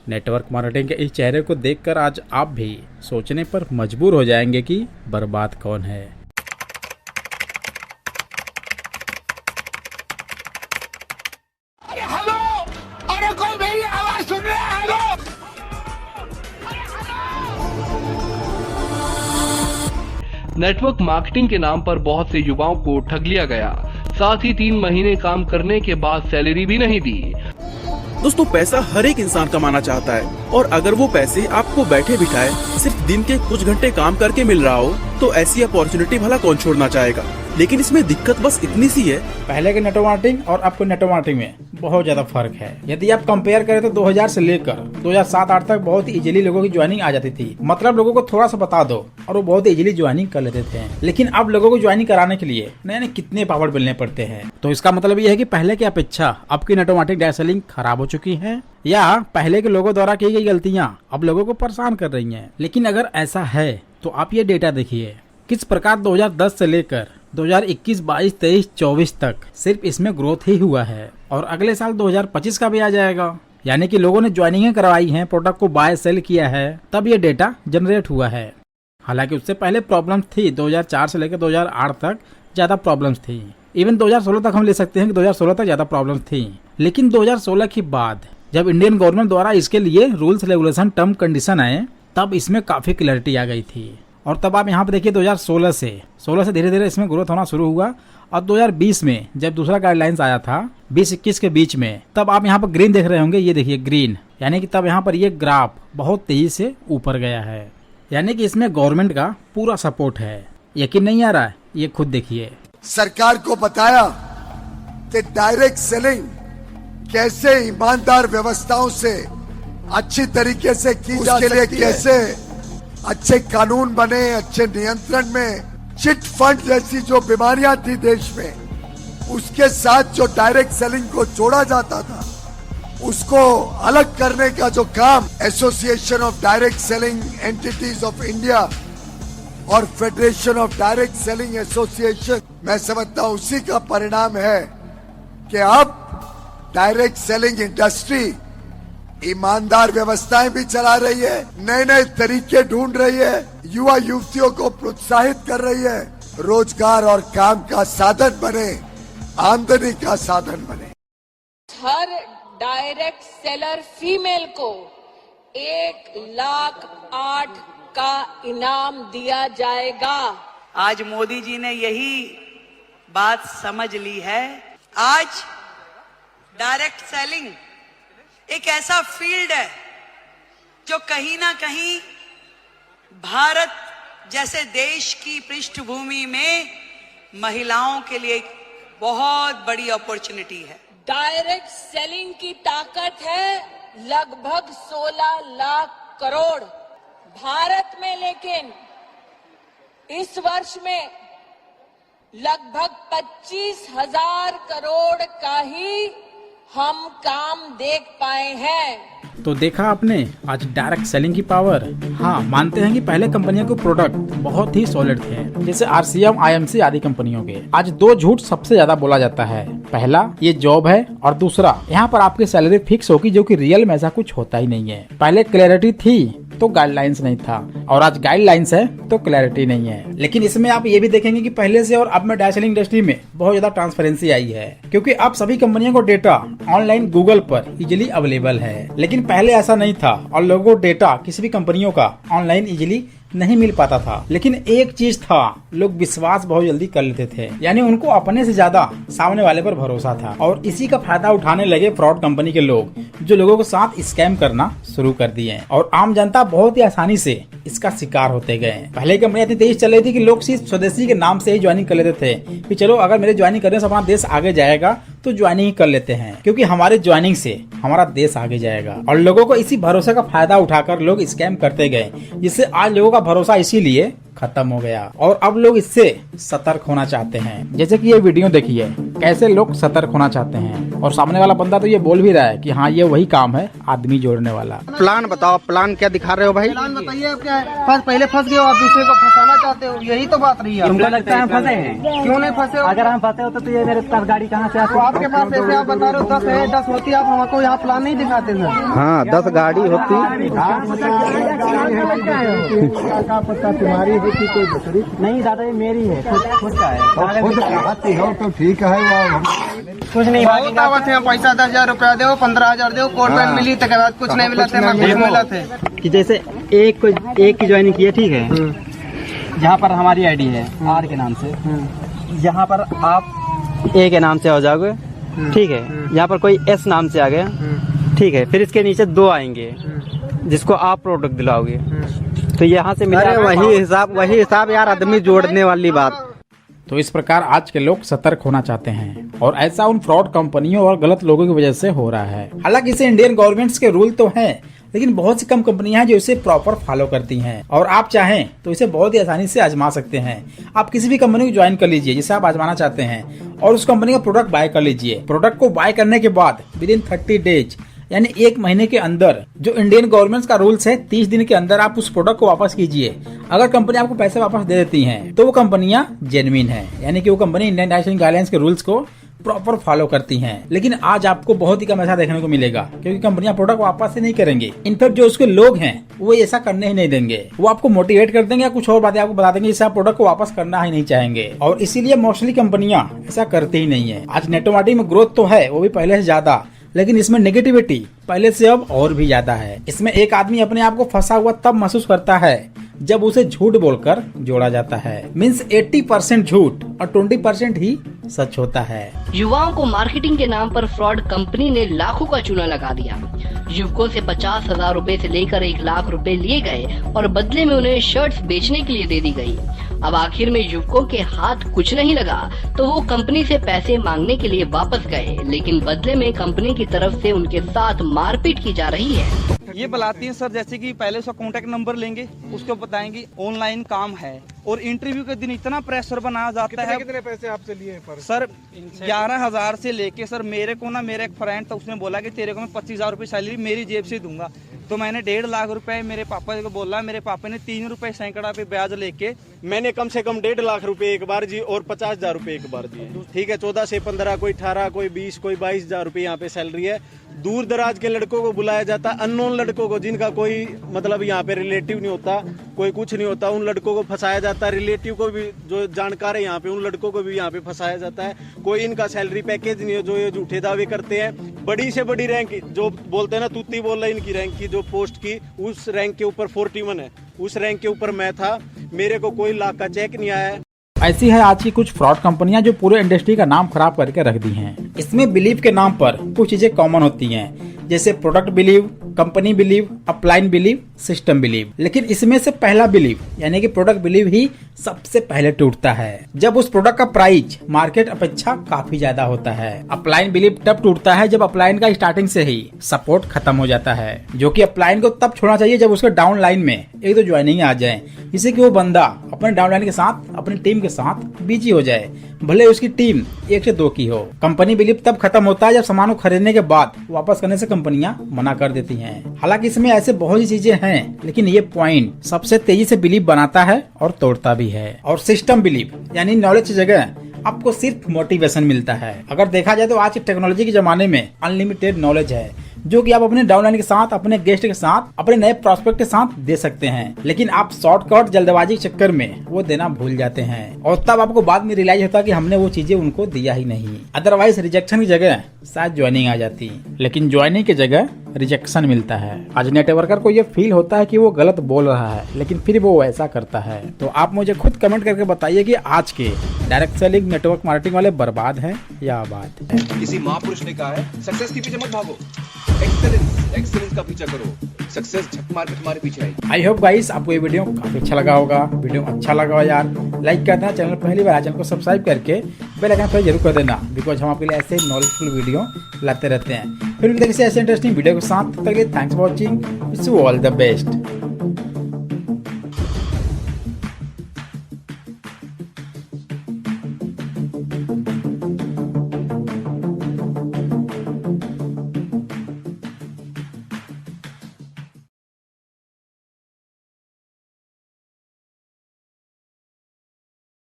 Network marketing के इस चेहरे को देखकर आज आप भी सोचने पर मजबूर हो जाएंगे कि बर्बाद कौन है। अरे हेलो, अरे कोई मेरी आवाज सुन रहा है? हेलो, नेटवर्क मार्केटिंग के नाम पर बहुत से युवाओं को ठग लिया गया, साथ ही 3 महीने काम करने के बाद सैलरी भी नहीं दी। दोस्तों, पैसा हर एक इंसान कमाना चाहता है और अगर वो पैसे आपको बैठे बिठाए सिर्फ दिन के कुछ घंटे काम करके मिल रहा हो तो ऐसी अपॉर्चुनिटी भला कौन छोड़ना चाहेगा। लेकिन इसमें दिक्कत बस इतनी सी है, पहले के नेटवर्क मार्केटिंग और अब के नेटवर्क मार्केटिंग में बहुत ज्यादा फर्क है। यदि आप कंपेयर करें तो 2000 से लेकर 2007-8 तक बहुत ही इजीली लोगों की ज्वाइनिंग आ जाती थी। मतलब लोगों को थोड़ा सा बता दो और वो बहुत इजीली ज्वाइनिंग कर लेते थे। लेकिन अब लोगों को ज्वाइनिंग कराने के लिए नए नए कितने पापड़ बेलने पड़ते हैं। तो इसका मतलब ये है कि पहले की अपेक्षा अब की नेटवर्क मार्केटिंग डायरेक्ट सेलिंग खराब हो चुकी है, या पहले के लोगों द्वारा की गई गलतियां अब लोगों को परेशान कर रही हैं। लेकिन अगर ऐसा है तो आप ये डेटा देखिए किस प्रकार 2010 से लेकर 2021, 22, 23, 24 तक सिर्फ इसमें ग्रोथ ही हुआ है और अगले साल 2025 का भी आ जाएगा। यानी कि लोगों ने ज्वाइनिंग करवाई है, प्रोडक्ट को बाय सेल किया है, तब ये डेटा जनरेट हुआ है। हालांकि उससे पहले प्रॉब्लम थी, 2004 से लेकर 2008 तक ज्यादा प्रॉब्लम्स थी। इवन 2016 तक हम ले सकते हैं कि 2016 तक ज्यादा प्रॉब्लम थी। लेकिन 2016 के बाद जब इंडियन गवर्नमेंट द्वारा इसके लिए रूल्स, रेगुलेशन, टर्म, कंडीशन आए तब इसमें काफी क्लैरिटी आ गई थी। और तब आप यहाँ पे देखिए 2016 से धीरे धीरे इसमें ग्रोथ होना शुरू हुआ और 2020 में जब दूसरा गाइडलाइंस आया था 20-21 के बीच में, तब आप यहाँ पर ग्रीन देख रहे होंगे, ये देखिए ग्रीन, यानी कि तब यहाँ पर ये ग्राफ बहुत तेजी से ऊपर गया है। यानी कि इसमें गवर्नमेंट का पूरा सपोर्ट है। यकीन नहीं आ रहा है? ये खुद देखिए। सरकार को बताया कि डायरेक्ट सेलिंग कैसे ईमानदार व्यवस्थाओं से अच्छी तरीके से की जा सकती है, कैसे अच्छे कानून बने, अच्छे नियंत्रण में। चिट फंड जैसी जो बीमारियां थी देश में, उसके साथ जो डायरेक्ट सेलिंग को जोड़ा जाता था उसको अलग करने का जो काम association of direct selling entities of India और federation of direct selling association, मैं समझता हूं उसी का परिणाम है कि अब डायरेक्ट सेलिंग इंडस्ट्री ईमानदार व्यवस्थाएं भी चला रही है, नए नए तरीके ढूंढ रही है, युवा युवतियों को प्रोत्साहित कर रही है, रोजगार और काम का साधन बने, आमदनी का साधन बने। हर डायरेक्ट सेलर फीमेल को 1,08,000 का इनाम दिया जाएगा। आज मोदी जी ने यही बात समझ ली है। आज डायरेक्ट सेलिंग एक ऐसा फील्ड है जो कहीं ना कहीं भारत जैसे देश की पृष्ठभूमि में महिलाओं के लिए एक बहुत बड़ी अपॉर्चुनिटी है। डायरेक्ट सेलिंग की ताकत है लगभग 16 लाख करोड़ भारत में, लेकिन इस वर्ष में लगभग 25,000 करोड़ का ही हम काम देख पाए हैं। तो देखा आपने आज डायरेक्ट सेलिंग की पावर। हाँ, मानते हैं कि पहले कंपनियों के प्रोडक्ट बहुत ही सॉलिड थे, जैसे RCM, IMC आदि कंपनियों के। आज 2 झूठ सबसे ज्यादा बोला जाता है। पहला, ये जॉब है, और दूसरा, यहाँ पर आपकी सैलरी फिक्स होगी, जो कि रियल में ऐसा कुछ होता ही नहीं है। पहले क्लैरिटी थी तो गाइडलाइंस नहीं था, और आज गाइडलाइंस है तो क्लैरिटी नहीं है। लेकिन इसमें आप ये भी देखेंगे कि पहले से और अब में डायरेक्ट सेलिंग इंडस्ट्री में बहुत ज्यादा ट्रांसपेरेंसी आई है, क्योंकि अब सभी कंपनियों को डेटा ऑनलाइन गूगल पर इजीली अवेलेबल है। लेकिन पहले ऐसा नहीं था और लोगों को डेटा किसी भी कंपनियों का ऑनलाइन इजीली नहीं मिल पाता था। लेकिन एक चीज था, लोग विश्वास बहुत जल्दी कर लेते थे, यानी उनको अपने से ज्यादा सामने वाले पर भरोसा था, और इसी का फायदा उठाने लगे फ्रॉड कंपनी के लोग, जो लोगों के साथ स्कैम करना शुरू कर दिए, और आम जनता बहुत ही आसानी से इसका शिकार होते गए। पहले कंपनी इतनी तेज चल रही थी कि लोग सिर्फ स्वदेशी के नाम से ही ज्वाइनिंग कर लेते थे कि चलो अगर मेरे ज्वाइनिंग करने से अपना देश आगे जाएगा तो ज्वाइनिंग ही कर लेते हैं, क्योंकि हमारे ज्वाइनिंग से हमारा देश आगे जाएगा। और लोगों को इसी भरोसे का फायदा उठाकर लोग स्कैम करते गए, जिससे आज लोगों का भरोसा इसीलिए खत्म हो गया, और अब लोग इससे सतर्क होना चाहते हैं। जैसे कि ये वीडियो देखिए, कैसे लोग सतर्क होना चाहते हैं, और सामने वाला बंदा तो ये बोल भी रहा है कि हाँ, ये वही काम है आदमी जोड़ने वाला। प्लान बताओ, प्लान क्या दिखा रहे हो भाई? प्लान बताइए, क्या है? पहले फंस गए हो, आप दूसरे को फंसाना चाहते हो, यही तो बात रही है। तुमको लगता है हम फंसे हैं? क्यों नहीं फंसे हो? अगर हम फंसे हो तो ये मेरे पास गाड़ी कहाँ से आती? तो आपके पास ऐसे आप बता रहे हो 10 है, 10 होती, आप हमको यहाँ प्लान नहीं दिखाते सर। हाँ 10 गाड़ी होती। तुम्हारी होती कोई दूसरी नहीं दादा, ये मेरी है, खुद का है। तो ठीक है, कुछ नहीं बहुत दावत है, पैसा 10,000 रुपया दो, 15,000 दो, कोर्ट में मिली तक बाद कुछ नहीं मिला था, मिला थे कि जैसे एक की ज्वाइनिंग की है, ठीक है, जहाँ पर हमारी आईडी है आर के नाम से, यहाँ पर आप ए के नाम से हो जाओगे, ठीक है, यहाँ पर कोई एस नाम से आ गया, ठीक है, फिर इसके नीचे 2 आएंगे जिसको आप प्रोडक्ट दिलाओगे, तो यहाँ से मिला वही हिसाब यार, आदमी जोड़ने वाली बात। तो इस प्रकार आज के लोग सतर्क होना चाहते हैं और ऐसा उन फ्रॉड कंपनियों और गलत लोगों की वजह से हो रहा है। हालांकि इसे इंडियन गवर्नमेंट्स के रूल तो हैं, लेकिन बहुत सी कम कंपनियां हैं जो इसे प्रॉपर फॉलो करती हैं और आप चाहें तो इसे बहुत ही आसानी से आजमा सकते हैं। आप किसी भी कंपनी को ज्वाइन कर लीजिए जिसे आप आजमाना चाहते हैं और उस कंपनी का प्रोडक्ट बाय कर लीजिए। प्रोडक्ट को बाय करने के बाद विद इन 30 डेज यानी 1 महीने के अंदर, जो इंडियन गवर्नमेंट का रूल्स है 30 दिन के अंदर आप उस प्रोडक्ट को वापस कीजिए। अगर कंपनी आपको पैसे वापस दे देती हैं तो वो कंपनियां जेन्युइन है, यानी कि वो कंपनी इंडियन नेशनल गाइडलाइंस के रूल्स को प्रॉपर फॉलो करती हैं। लेकिन आज आपको बहुत ही कम ऐसा देखने को मिलेगा क्योंकि कंपनियां प्रोडक्ट वापस से नहीं करेंगे। इनफैक्ट जो उसके लोग हैं वो ऐसा करने ही नहीं देंगे, वो आपको मोटिवेट कर देंगे या कुछ और बातें आपको बता देंगे जिससे आप प्रोडक्ट को वापस करना ही नहीं चाहेंगे। और इसीलिए मोस्टली कंपनियां ऐसा करती ही नहीं है। आज नेटवर्क मार्केटिंग में ग्रोथ तो है, वो भी पहले से ज्यादा, लेकिन इसमें नेगेटिविटी पहले से अब और भी ज्यादा है। इसमें एक आदमी अपने आप को फंसा हुआ तब महसूस करता है जब उसे झूठ बोलकर जोड़ा जाता है। मीन्स 80% झूठ और 20% ही सच होता है। युवाओं को मार्केटिंग के नाम पर फ्रॉड कंपनी ने लाखों का चूना लगा दिया। युवकों से 50,000 रुपए से लेकर 1 लाख रुपए लिए गए और बदले में उन्हें शर्ट्स बेचने के लिए दे दी गई। अब आखिर में युवकों के हाथ कुछ नहीं लगा तो वो कंपनी से पैसे मांगने के लिए वापस गए, लेकिन बदले में कंपनी की तरफ से उनके साथ मारपीट की जा रही है। ये बुलाती हैं सर, जैसे कि पहले उसका कॉन्टेक्ट नंबर लेंगे, उसको बताएंगे ऑनलाइन काम है और इंटरव्यू के दिन इतना प्रेशर बनाया जाता है। कितने पैसे आपसे लिए पर? सर 11,000 से लेके सर मेरे को ना, मेरा एक फ्रेंड था, उसने बोला कि तेरे को मैं 25,000 रुपये सैलरी मेरी जेब से दूंगा। तो मैंने 1.5 लाख रुपए मेरे पापा को बोला, मेरे पापा ने 3 रुपए सैकड़ा पे ब्याज लेके मैंने कम से कम 1.5 लाख रुपए एक बार जी और 50,000 रुपए एक बार दिए। ठीक है, 14 से 15, कोई 18, कोई 20, कोई 22,000 रुपए यहाँ पे सैलरी है। दूर दराज के लड़कों को बुलाया जाता, अननोन लड़कों को जिनका कोई मतलब यहाँ पे रिलेटिव नहीं होता, कोई कुछ नहीं होता, उन लड़कों को फंसाया जाता है। रिलेटिव को भी जो जानकार है यहाँ पे, उन लड़कों को भी यहाँ पे फंसाया जाता है। कोई इनका सैलरी पैकेज नहीं है, जो ये झूठे दावे करते हैं। बड़ी से बड़ी रैंक जो बोलते हैं ना, तूती बोल रहा है इनकी रैंक की, जो पोस्ट की उस रैंक के ऊपर 41 है, उस रैंक के ऊपर मैं था। मेरे को कोई लाख का चेक नहीं आया है। ऐसी है आज की कुछ फ्रॉड कंपनियां जो पूरे इंडस्ट्री का नाम खराब करके रख दी हैं। इसमें बिलीव के नाम पर कुछ चीजें कॉमन होती हैं, जैसे product believe, company believe, upline believe, system believe. लेकिन इसमें से पहला बिलीव यानी कि प्रोडक्ट बिलीव ही सबसे पहले टूटता है जब उस प्रोडक्ट का प्राइस मार्केट अपेक्षा काफी ज्यादा होता है। अपलाइन बिलीव तब टूटता है जब अपलाइन का स्टार्टिंग से ही सपोर्ट खत्म हो जाता है, जो कि अपलाइन को तब छोड़ना चाहिए जब उसके डाउन लाइन में एक दो ज्वाइनिंग आ जाए, जिससे कि वो बंदा अपने डाउन लाइन के साथ अपनी टीम के साथ बिजी हो जाए, भले उसकी टीम 1 से 2 की हो। कंपनी बिलीव तब खत्म होता है जब सामान को खरीदने के बाद वापस करने से कंपनियां मना कर देती हैं। हालांकि इसमें ऐसे बहुत सी चीजें हैं, लेकिन ये पॉइंट सबसे तेजी से बिलीव बनाता है और तोड़ता भी है। और सिस्टम बिलीव यानी नॉलेज की जगह आपको सिर्फ मोटिवेशन मिलता है। अगर देखा जाए तो आज की टेक्नोलॉजी के जमाने में अनलिमिटेड नॉलेज है, जो कि आप अपने डाउनलाइन के साथ, अपने गेस्ट के साथ, अपने नए प्रोस्पेक्ट के साथ दे सकते हैं। लेकिन आप शॉर्टकट जल्दबाजी के चक्कर में वो देना भूल जाते हैं और तब आपको बाद में रियलाइज होता है कि हमने वो चीजें उनको दिया ही नहीं। अदरवाइज रिजेक्शन की जगह शायद ज्वाइनिंग आ जाती, लेकिन ज्वाइनिंग की जगह रिजेक्शन मिलता है। आज नेटवर्कर को ये फील होता है कि वो गलत बोल रहा है, लेकिन फिर वो ऐसा करता है। तो आप मुझे खुद कमेंट करके बताइए कि आज के डायरेक्ट सेलिंग नेटवर्क मार्केटिंग वाले बर्बाद हैं या आबाद हैं। किसी महापुरुष ने कहा है, सक्सेस के पीछे मत भागो, एक्सेलेंस का पीछा करो, सक्सेस झक मार के तुम्हारे पीछे आएगी। आई होप गाइस आपको ये वीडियो काफी अच्छा लगा होगा। वीडियो अच्छा लगा हो यार लाइक कर देना, चैनल पहली बार चैनल को सब्सक्राइब करके बेल आइकन पर जरूर कर देना, बिकॉज हम आपके लिए ऐसे नॉलेजफुल वीडियो लाते रहते हैं। फिर मिलते हैं किसी ऐसे इंटरेस्टिंग वीडियो के साथ। तब तक के लिए thanks for watching, wish you all the best.